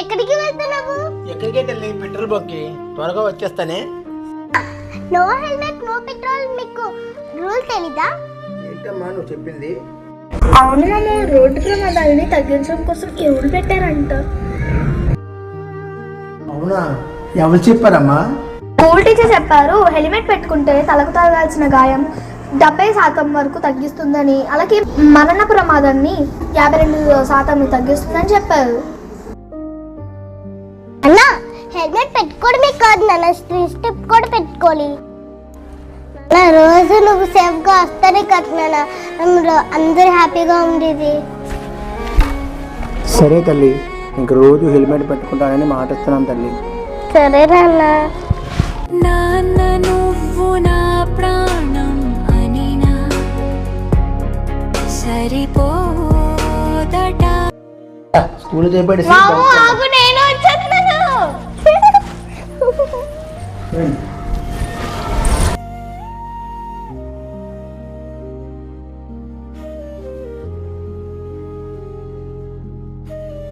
ఎక్కడికి వెళ్తున్నావు? ఎక్కడికే తల్లి, పెట్రోల్ బంక్కి. త్వరగా వచ్చేస్తానే. నో హెల్మెట్ నో పెట్రోల్ మీకు రూల్ తెలీదా? ఏంటమ్మా నువ్వు చెప్పింది? అవును మామ, రోడ్డు ప్రమాదాలని తగ్గించడం కోసం ఈ రూల్ పెట్టారంట. అవునా, ఎవరు చెప్పారమ్మా? స్కూల్ టీచర్ చెప్పారు, హెల్మెట్ పెట్టుకుంటే తలకు తగలాల్సిన గాయం 70% వరకు తగ్గిస్తుందని, అలాగే మరణ ప్రమాదాన్ని 52% తగ్గిస్తుందని చెప్పారు. అన్న హెల్మెట్ పెట్టుకోవడమే కాదు నాన్న, స్ట్రిప్ కూడా పెట్టుకోవాలి. నా రోజు నువ్వు సేఫ్ గా వస్తానే కదా అందరూ హ్యాపీగా ఉండేది. సరే తల్లి, ఇంక రోజు హెల్మెట్ పెట్టుకుంటానని మాటిస్తున్నాను తల్లి. సరే నాన్న. నాన్న నువ్వు నా ప్రాణం అనినా సరిపోదట. స్కూల్ చేయబడి నేను వచ్చేస్తున్నాను.